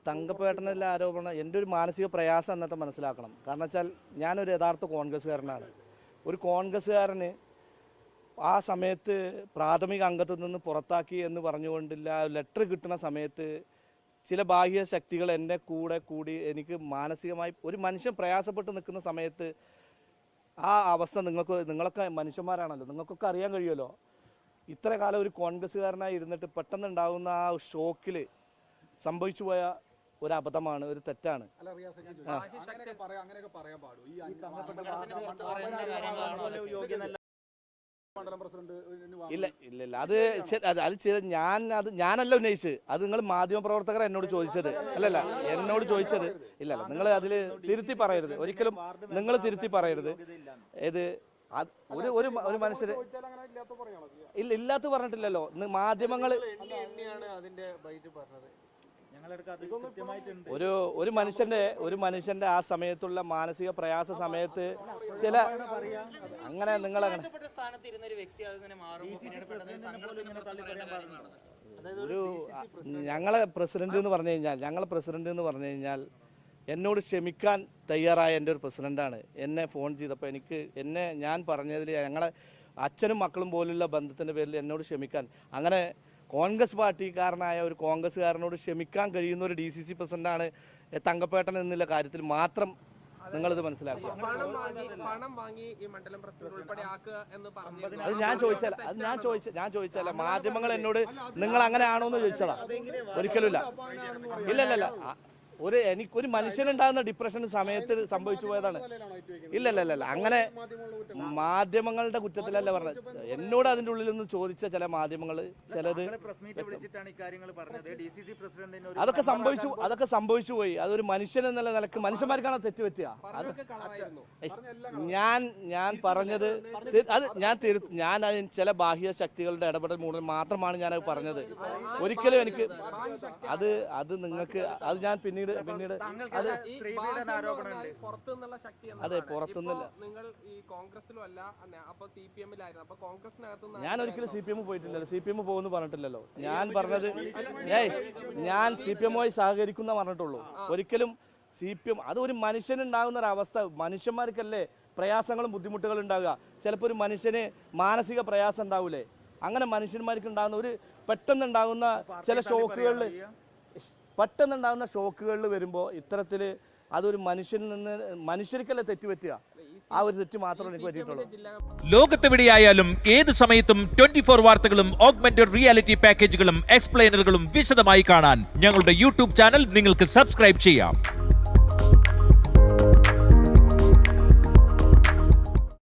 തങ്കപ്പേട്ടനുള്ള ആരോപണം എൻ്റെ ഒരു മാനസിക പ്രയാസം എന്നിട്ട് മനസ്സിലാക്കണം. കാരണം വെച്ചാൽ ഞാനൊരു യഥാർത്ഥ കോൺഗ്രസ്സുകാരനാണ്. ഒരു കോൺഗ്രസ്സുകാരന് ആ സമയത്ത് പ്രാഥമിക അംഗത്തിൽ നിന്ന് പുറത്താക്കി എന്ന് പറഞ്ഞുകൊണ്ടില്ല ലെറ്റർ കിട്ടുന്ന സമയത്ത് ചില ബാഹ്യ ശക്തികൾ എൻ്റെ കൂടെ കൂടി എനിക്ക് മാനസികമായി ഒരു മനുഷ്യൻ പ്രയാസപ്പെട്ട് നിൽക്കുന്ന സമയത്ത് ആ അവസ്ഥ നിങ്ങളൊക്കെ മനുഷ്യന്മാരാണല്ലോ, നിങ്ങൾക്കൊക്കെ അറിയാൻ കഴിയുമല്ലോ. ഇത്ര കാലം ഒരു കോൺഗ്രസ്സുകാരനായി ഇരുന്നിട്ട് പെട്ടെന്നുണ്ടാകുന്ന ആ ഷോക്കിൽ സംഭവിച്ചു പോയ ഒരു അബദ്ധമാണ്, ഒരു തെറ്റാണ്. ഇല്ല ഇല്ല ഇല്ല ഞാനല്ല ഉന്നയിച്ചത്, അത് നിങ്ങൾ മാധ്യമ പ്രവർത്തകർ എന്നോട് ചോദിച്ചത് അല്ലല്ല, എന്നോട് ചോദിച്ചത്. ഇല്ലല്ല, നിങ്ങൾ അതിൽ തിരുത്തി പറയരുത്, ഒരിക്കലും നിങ്ങൾ തിരുത്തി പറയരുത്. ഇത് ഒരു മനുഷ്യര് ഇല്ല ഇല്ലാത്ത പറഞ്ഞിട്ടില്ലല്ലോ മാധ്യമങ്ങൾ. ഒരു മനുഷ്യന്റെ ആ സമയത്തുള്ള മാനസിക പ്രയാസ സമയത്ത് ചില അങ്ങനെ ഞങ്ങളെ പ്രസിഡന്റ് എന്ന് പറഞ്ഞു കഴിഞ്ഞാൽ എന്നോട് ക്ഷമിക്കാൻ തയ്യാറായ എൻ്റെ ഒരു പ്രസിഡന്റാണ്. എന്നെ ഫോൺ ചെയ്തപ്പോൾ ഞാൻ പറഞ്ഞതിൽ ഞങ്ങളെ അച്ഛനും മക്കളും പോലുള്ള ബന്ധത്തിൻ്റെ പേരിൽ എന്നോട് ക്ഷമിക്കാൻ, അങ്ങനെ കോൺഗ്രസ് പാർട്ടിക്കാരനായ ഒരു കോൺഗ്രസ്സുകാരനോട് ക്ഷമിക്കാൻ കഴിയുന്ന ഒരു DCC പ്രസിഡന്റാണ് തങ്കപ്പേട്ടൻ എന്നുള്ള കാര്യത്തിൽ മാത്രം നിങ്ങളിത് മനസ്സിലാക്കുക. അത് ഞാൻ ചോദിച്ചല്ല മാധ്യമങ്ങൾ എന്നോട് നിങ്ങൾ അങ്ങനെ ആണോ എന്ന് ചോദിച്ചതാ. ഒരിക്കലുമില്ല. ഇല്ലല്ല, എനിക്കൊരു മനുഷ്യനുണ്ടാകുന്ന ഡിപ്രഷൻ സമയത്ത് സംഭവിച്ചു പോയതാണ്. ഇല്ലല്ല, അങ്ങനെ മാധ്യമങ്ങളുടെ കുറ്റത്തിലല്ല പറഞ്ഞത്. എന്നോട് അതിന്റെ ഉള്ളിൽ നിന്ന് ചോദിച്ച ചില മാധ്യമങ്ങൾ ചിലത് അതൊക്കെ സംഭവിച്ചു പോയി. അതൊരു മനുഷ്യൻ എന്നുള്ള നിലക്ക് മനുഷ്യന്മാർക്കാണ് തെറ്റുപറ്റുക. ഞാൻ പറഞ്ഞത് ഞാൻ ചില ബാഹ്യ ശക്തികളുടെ ഇടപെടൽ മൂലം മാത്രമാണ് ഞാനത് പറഞ്ഞത്. ഒരിക്കലും എനിക്ക് അത് നിങ്ങൾക്ക് അത് ഞാൻ പിന്നീട് അതെ പുറത്തുനിന്നില്ല. ഞാൻ ഒരിക്കലും CPM പോയിട്ടില്ലല്ലോ, CPM പോകുന്നു പറഞ്ഞിട്ടില്ലല്ലോ. ഞാൻ പറഞ്ഞത് ഞാൻ CPM-മായി സഹകരിക്കുന്ന പറഞ്ഞിട്ടുള്ളൂ. ഒരിക്കലും CPM അത് ഒരു മനുഷ്യനുണ്ടാകുന്ന ഒരു അവസ്ഥ, മനുഷ്യന്മാർക്കല്ലേ പ്രയാസങ്ങളും ബുദ്ധിമുട്ടുകളും ഉണ്ടാകുക. ചിലപ്പോൾ ഒരു മനുഷ്യന് മാനസിക പ്രയാസം ഉണ്ടാവൂലേ, അങ്ങനെ മനുഷ്യന്മാർക്ക് ഉണ്ടാകുന്ന ഒരു പെട്ടെന്നുണ്ടാകുന്ന ചില ഷോക്കുകളിൽ വരുമ്പോൾ ഇത്തരത്തിൽ അതൊരു മനുഷ്യർക്കല്ലേ തെറ്റുപറ്റുക. ആ ഒരു തെറ്റ് മാത്രമേ എനിക്ക് പറ്റിയിട്ടുള്ളൂ. ലോകത്തെവിടെയായാലും ഏത് സമയത്തും 24 വാർത്തകളും ഓഗ്മെന്റഡ് റിയാലിറ്റി പാക്കേജുകളും എക്സ്പ്ലെയിനറുകളും വിശദമായി കാണാൻ ഞങ്ങളുടെ YouTube ചാനൽ നിങ്ങൾക്ക് സബ്സ്ക്രൈബ് ചെയ്യാം.